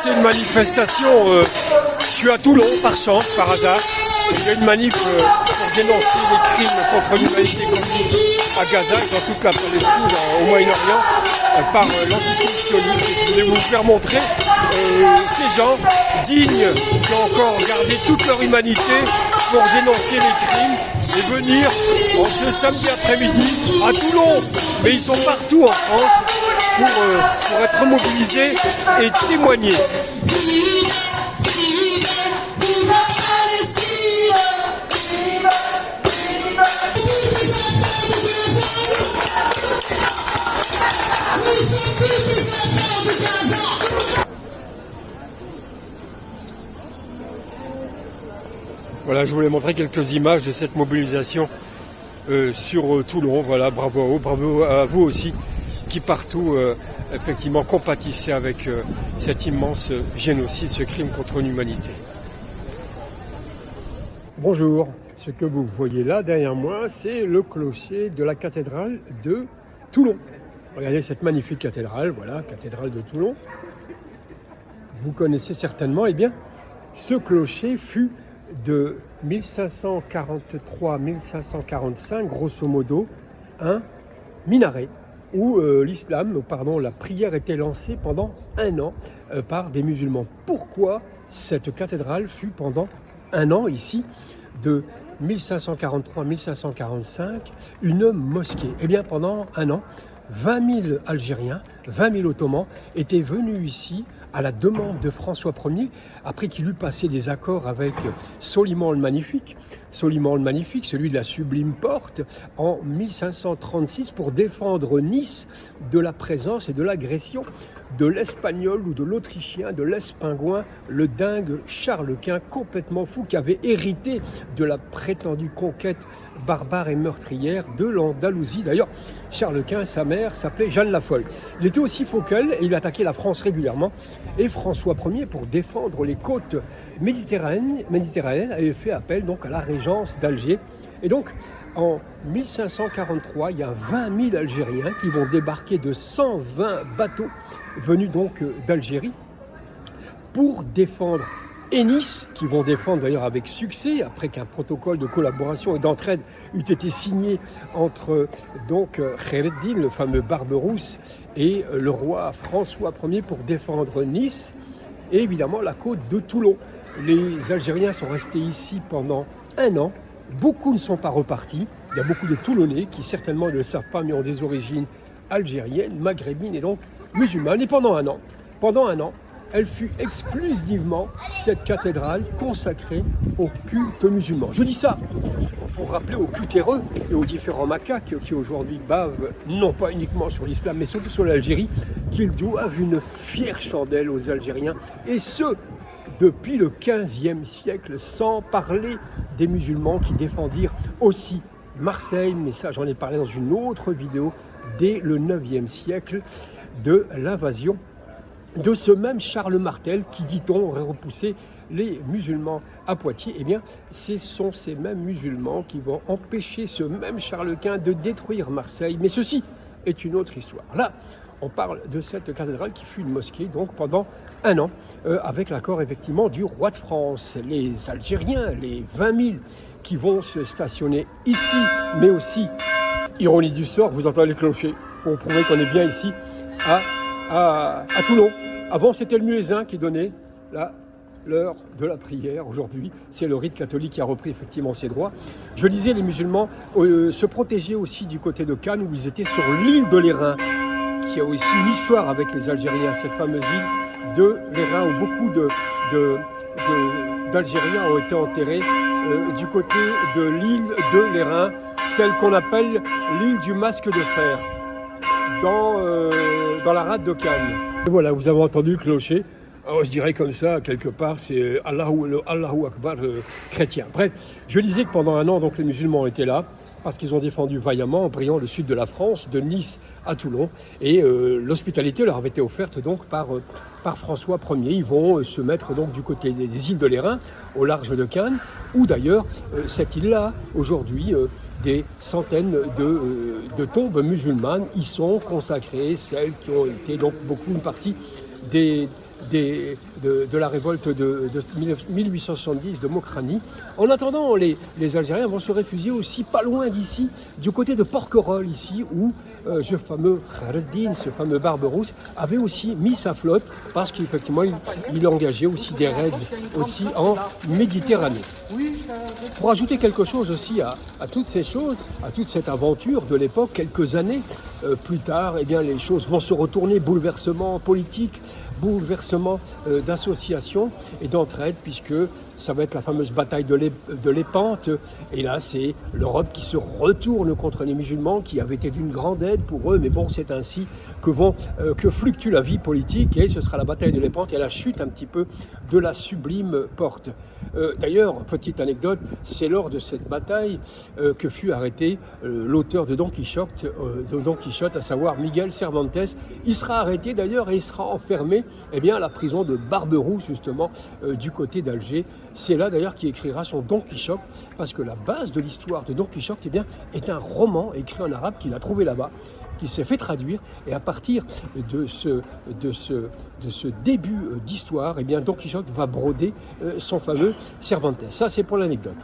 c'est une manifestation. Je suis à Toulon par chance, par hasard. Il y a une manif pour dénoncer les crimes contre l'humanité commis à Gaza et dans toute la Palestine, au Moyen-Orient, par l'antisémitisme. Je voulais vous faire montrer ces gens dignes qui ont encore gardé toute leur humanité pour dénoncer les crimes et venir en ce samedi après-midi à Toulon. Mais ils sont partout en France pour être mobilisés et témoigner. Voilà, je voulais montrer quelques images de cette mobilisation sur Toulon. Voilà, bravo à vous aussi qui partout effectivement compatissez avec cet immense génocide, ce crime contre l'humanité. Bonjour, ce que vous voyez là derrière moi, c'est le clocher de la cathédrale de Toulon. Regardez cette magnifique cathédrale, voilà, cathédrale de Toulon. Vous connaissez certainement, eh bien, ce clocher fut de 1543-1545, grosso modo, un minaret où la prière était lancée pendant un an par des musulmans. Pourquoi cette cathédrale fut pendant un an ici, de 1543-1545, une mosquée? Eh bien, pendant un an, 20 000 Algériens, 20 000 Ottomans étaient venus ici à la demande de François Ier, après qu'il eut passé des accords avec Soliman le Magnifique, celui de la Sublime Porte, en 1536 pour défendre Nice de la présence et de l'agression de l'Espagnol ou de l'Autrichien, de l'Espingouin, le dingue Charles Quint, complètement fou, qui avait hérité de la prétendue conquête barbare et meurtrière de l'Andalousie. D'ailleurs, Charles Quint, sa mère, s'appelait Jeanne la Folle. Il était aussi focal et il attaquait la France régulièrement. Et François Ier, pour défendre les côtes méditerranéennes, avait fait appel donc à la régence d'Alger. Et donc, en 1543, il y a 20 000 Algériens qui vont débarquer de 120 bateaux venus donc d'Algérie pour défendre Nice, qui vont défendre d'ailleurs avec succès, après qu'un protocole de collaboration et d'entraide eût été signé entre donc Khaireddin, le fameux Barberousse, et le roi François Ier pour défendre Nice et évidemment la côte de Toulon. Les Algériens sont restés ici pendant un an. Beaucoup ne sont pas repartis. Il y a beaucoup de Toulonnais qui certainement ne le savent pas, mais ont des origines algériennes, maghrébines et donc musulmanes. Et pendant un an, elle fut exclusivement cette cathédrale consacrée au culte musulman. Je dis ça pour rappeler aux cultéreux et aux différents macaques qui aujourd'hui bavent, non pas uniquement sur l'islam, mais surtout sur l'Algérie, qu'ils doivent une fière chandelle aux Algériens, et ce, depuis le XVe siècle, sans parler des musulmans qui défendirent aussi Marseille, mais ça j'en ai parlé dans une autre vidéo, dès le IXe siècle, de l'invasion de ce même Charles Martel qui, dit-on, aurait repoussé les musulmans à Poitiers. Eh bien, ce sont ces mêmes musulmans qui vont empêcher ce même Charles Quint de détruire Marseille. Mais ceci est une autre histoire. Là, on parle de cette cathédrale qui fut une mosquée donc pendant un an, avec l'accord effectivement du roi de France. Les Algériens, les 20 000 qui vont se stationner ici, mais aussi, ironie du sort, vous entendez le clocher, pour prouver qu'on est bien ici, à Toulon. Avant, c'était le muezzin qui donnait l'heure de la prière. Aujourd'hui, c'est le rite catholique qui a repris effectivement ses droits. Je disais, les musulmans se protégeaient aussi du côté de Cannes, où ils étaient sur l'île de l'Airain, qui a aussi une histoire avec les Algériens, cette fameuse île de l'Airain, où beaucoup d'Algériens ont été enterrés du côté de l'île de l'Airain, celle qu'on appelle l'île du masque de fer, dans la rade de Cannes. Et voilà, vous avez entendu le clocher. Alors, je dirais comme ça, quelque part, c'est Allahu Akbar chrétien. Bref, je disais que pendant un an, donc, les musulmans étaient là, parce qu'ils ont défendu vaillamment en brillant le sud de la France, de Nice à Toulon. Et l'hospitalité leur avait été offerte donc par François Ier. Ils vont se mettre donc du côté des îles de l'Airain, au large de Cannes, où d'ailleurs, cette île-là, aujourd'hui, des centaines de tombes musulmanes y sont consacrées, celles qui ont été donc une partie des de la révolte de 1870 de Mokrani. En attendant, les Algériens vont se réfugier aussi pas loin d'ici, du côté de Porquerolles ici, où ce fameux Khaireddine, ce fameux Barberousse, avait aussi mis sa flotte parce qu'effectivement il engageait aussi des raids aussi en Méditerranée. Pour ajouter quelque chose aussi à toutes ces choses, à toute cette aventure de l'époque, quelques années plus tard, eh bien, les choses vont se retourner, bouleversement politique, bouleversement d'associations et d'entraide, puisque ça va être la fameuse bataille de l'Épante. Et là, c'est l'Europe qui se retourne contre les musulmans, qui avaient été d'une grande aide pour eux. Mais bon, c'est ainsi que fluctue la vie politique. Et ce sera la bataille de l'Épante et la chute un petit peu de la sublime porte. D'ailleurs, petite anecdote, c'est lors de cette bataille que fut arrêté l'auteur de Don Quichotte, à savoir Miguel Cervantes. Il sera arrêté d'ailleurs et il sera enfermé à la prison de Barberousse, justement, du côté d'Alger. C'est là d'ailleurs qu'il écrira son Don Quichotte, parce que la base de l'histoire de Don Quichotte est un roman écrit en arabe qu'il a trouvé là-bas, qui s'est fait traduire, et à partir de ce début d'histoire, Don Quichotte va broder son fameux Cervantes. Ça, c'est pour l'anecdote.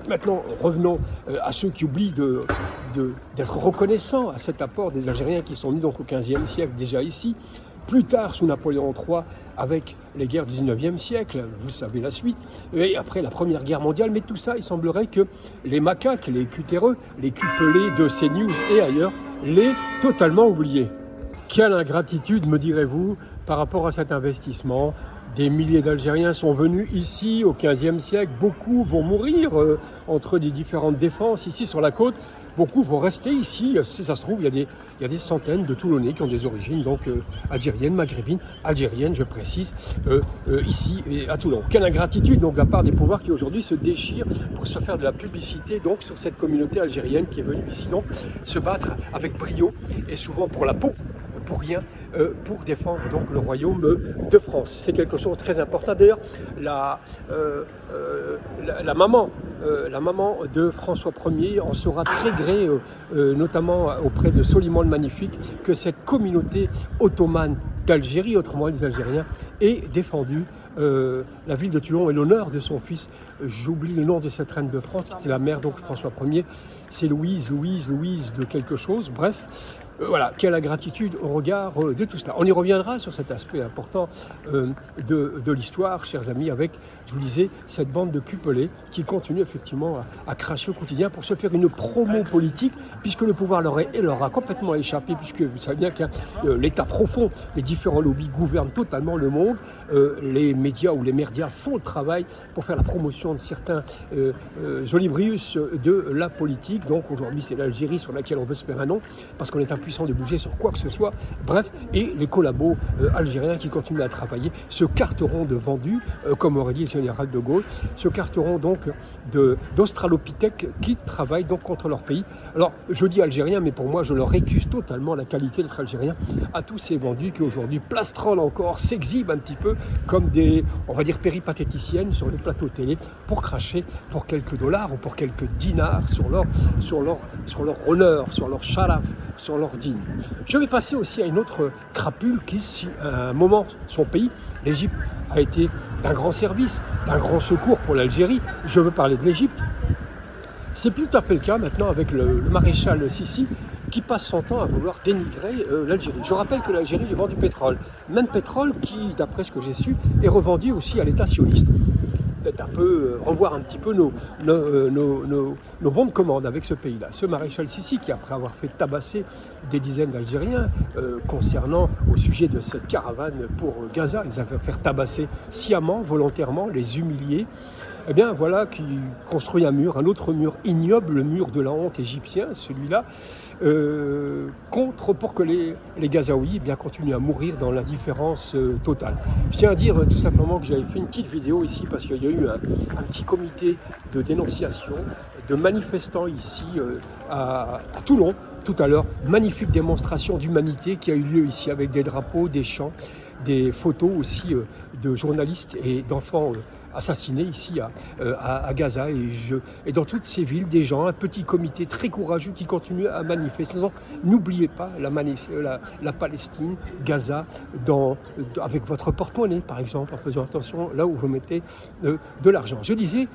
Maintenant, revenons à ceux qui oublient d'être reconnaissants à cet apport des Algériens qui sont venus donc au XVe siècle déjà ici. Plus tard, sous Napoléon III, avec les guerres du XIXe siècle, vous savez la suite, et après la Première Guerre mondiale, mais tout ça, il semblerait que les macaques, les cutéreux, les cupelés de CNews et ailleurs, l'aient totalement oublié. Quelle ingratitude, me direz-vous, par rapport à cet investissement. Des milliers d'Algériens sont venus ici au XVe siècle, beaucoup vont mourir entre les différentes défenses ici sur la côte. Beaucoup vont rester ici. Si ça se trouve, il y a des centaines de Toulonnais qui ont des origines donc algériennes, maghrébines, algériennes, je précise, ici et à Toulon. Quelle ingratitude donc de la part des pouvoirs qui aujourd'hui se déchirent pour se faire de la publicité donc sur cette communauté algérienne qui est venue ici donc se battre avec brio et souvent pour la peau, pour rien, pour défendre donc le royaume de France. C'est quelque chose de très important. D'ailleurs, la maman de François Ier en sera très gré, notamment auprès de Soliman le Magnifique, que cette communauté ottomane d'Algérie, autrement les Algériens, ait défendu la ville de Toulon et l'honneur de son fils. J'oublie le nom de cette reine de France, qui était la mère donc François Ier. C'est Louise de quelque chose, bref. Voilà, quelle ingratitude au regard de tout cela. On y reviendra sur cet aspect important de l'histoire, chers amis, avec, je vous disais, cette bande de cupelés qui continue effectivement à cracher au quotidien pour se faire une promo politique, puisque le pouvoir leur a complètement échappé, puisque vous savez bien qu'il y a l'état profond, les différents lobbies gouvernent totalement le monde, les médias ou les merdias font le travail pour faire la promotion de certains Jolibrius de la politique. Donc aujourd'hui, c'est l'Algérie sur laquelle on veut se faire un nom, parce qu'on est impuissant de bouger sur quoi que ce soit. Bref, et les collabos algériens qui continuent à travailler se carteront de vendus, comme aurait dit le général de Gaulle, se carteront donc d'australopithèques qui travaillent donc contre leur pays. Alors, je dis algérien, mais pour moi, je leur récuse totalement la qualité d'être algérien à tous ces vendus qui aujourd'hui plastronnent encore, s'exhibent un petit peu comme des, on va dire, péripatéticiennes sur les plateaux télé pour cracher pour quelques dollars ou pour quelques dinars sur leur honneur, sur leur sharaf, sur leur digne. Je vais passer aussi à une autre crapule qui, si à un moment, son pays, l'Égypte, a été d'un grand service, d'un grand secours pour l'Algérie. Je veux parler de l'Égypte. C'est plus tout à fait le cas maintenant avec le maréchal Sissi qui passe son temps à vouloir dénigrer l'Algérie. Je rappelle que l'Algérie lui vend du pétrole. Même pétrole qui, d'après ce que j'ai su, est revendu aussi à l'État sioniste. Peut-être un peu revoir un petit peu nos bons de commande avec ce pays-là. Ce maréchal Sissi qui, après avoir fait tabasser des dizaines d'Algériens concernant au sujet de cette caravane pour Gaza, les a fait tabasser sciemment, volontairement, les humilier. Eh bien voilà qui construit un mur, un autre mur ignoble, le mur de la honte égyptien, celui-là, pour que les Gazaouis continuent à mourir dans l'indifférence totale. Je tiens à dire tout simplement que j'avais fait une petite vidéo ici parce qu'il y a eu un petit comité de dénonciation de manifestants ici à Toulon tout à l'heure. Magnifique démonstration d'humanité qui a eu lieu ici avec des drapeaux, des chants, des photos aussi de journalistes et d'enfants assassinés ici à Gaza et dans toutes ces villes, des gens, un petit comité très courageux qui continue à manifester. Donc, n'oubliez pas la Palestine, Gaza, avec votre porte-monnaie par exemple, en faisant attention là où vous mettez de l'argent. Je disais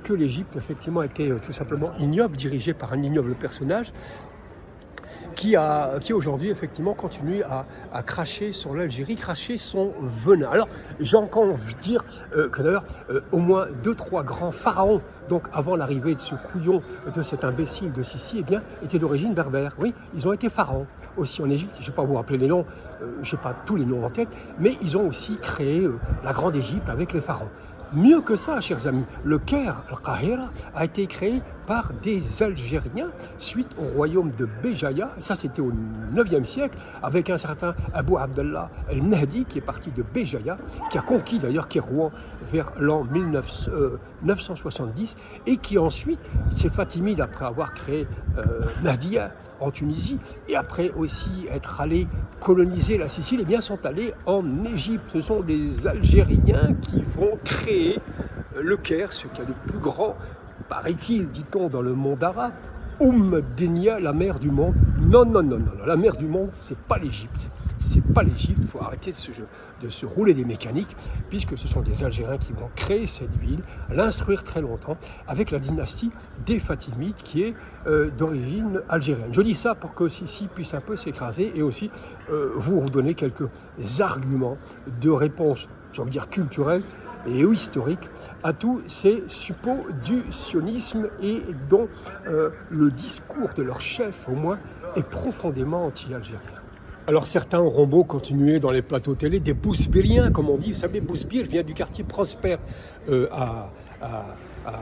que l'Égypte effectivement était tout simplement ignoble, dirigée par un ignoble personnage qui aujourd'hui effectivement continue à cracher sur l'Algérie, cracher son venin. Alors j'ai encore envie de dire que d'ailleurs au moins 2-3 grands pharaons, donc avant l'arrivée de ce couillon, de cet imbécile de Sissi, eh bien, étaient d'origine berbère. Oui, ils ont été pharaons aussi en Égypte. Je ne vais pas vous rappeler les noms, je n'ai pas tous les noms en tête, mais ils ont aussi créé la Grande Égypte avec les pharaons. Mieux que ça, chers amis, le Caire, le Qahira, a été créé par des Algériens suite au royaume de Béjaïa. Ça, c'était au 9e siècle, avec un certain Abou Abdallah el-Mahdi qui est parti de Béjaïa, qui a conquis d'ailleurs Kérouan vers l'an 970 et qui ensuite, ces Fatimides, après avoir créé Mahdia en Tunisie et après aussi être allés coloniser la Sicile, eh bien sont allés en Égypte. Ce sont des Algériens qui vont créer le Caire, ce qui est le plus grand, paraît-il, dit-on, dans le monde arabe. Denia, la mer du monde. Non, la mer du monde, c'est pas l'Égypte. C'est pas l'Égypte, il faut arrêter de se rouler des mécaniques, puisque ce sont des Algériens qui vont créer cette ville, l'instruire très longtemps, avec la dynastie des Fatimides, qui est d'origine algérienne. Je dis ça pour que Sissi puisse un peu s'écraser, et aussi vous donner quelques arguments de réponse, j'ai envie de dire culturelle, et historique à tous ces suppôts du sionisme et dont le discours de leur chef, au moins, est profondément anti-algérien. Alors certains auront beau continuer dans les plateaux télé des bousbiriens, comme on dit. Vous savez, Bousbir vient du quartier Prosper à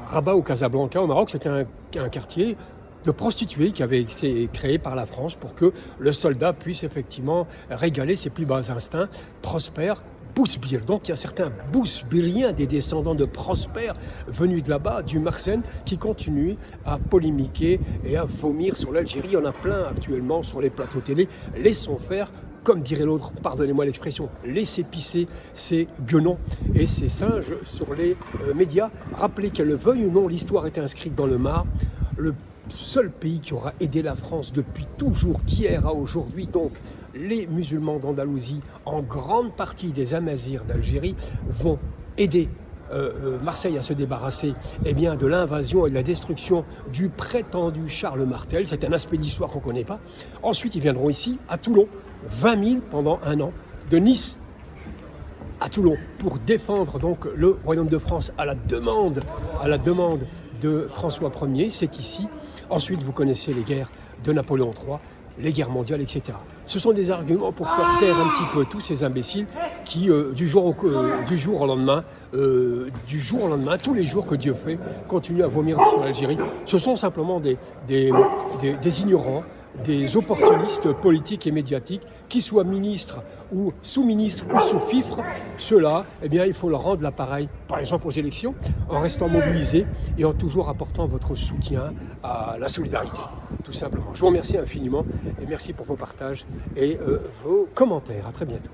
Rabat au Casablanca, au Maroc. C'était un quartier de prostituées qui avait été créé par la France pour que le soldat puisse effectivement régaler ses plus bas instincts. Prosper, Bousbir. Donc il y a certains bousbiriens, des descendants de Prosper, venus de là-bas, du Marsen, qui continuent à polémiquer et à vomir sur l'Algérie. Il y en a plein actuellement sur les plateaux télé. Laissons faire, comme dirait l'autre, pardonnez-moi l'expression, laissez pisser ces guenons et ces singes sur les médias. Rappelez qu'elle le veuille ou non, l'histoire est inscrite dans le marbre. Le seul pays qui aura aidé la France depuis toujours, d'hier à aujourd'hui, donc les musulmans d'Andalousie, en grande partie des Amazirs d'Algérie, vont aider Marseille à se débarrasser de l'invasion et de la destruction du prétendu Charles Martel. C'est un aspect d'histoire qu'on ne connaît pas. Ensuite, ils viendront ici, à Toulon, 20 000 pendant un an, de Nice à Toulon, pour défendre donc le Royaume de France à la demande de François Ier. C'est ici. Ensuite, vous connaissez les guerres de Napoléon III, les guerres mondiales, etc. Ce sont des arguments pour faire taire un petit peu tous ces imbéciles qui, du jour au lendemain, tous les jours que Dieu fait, continuent à vomir sur l'Algérie. Ce sont simplement des ignorants, des opportunistes politiques et médiatiques, qui soient ministres ou sous-ministres ou sous-fifres. Ceux-là, il faut leur rendre l'appareil, par exemple aux élections, en restant mobilisés et en toujours apportant votre soutien à la solidarité, tout simplement. Je vous remercie infiniment et merci pour vos partages et vos commentaires. À très bientôt.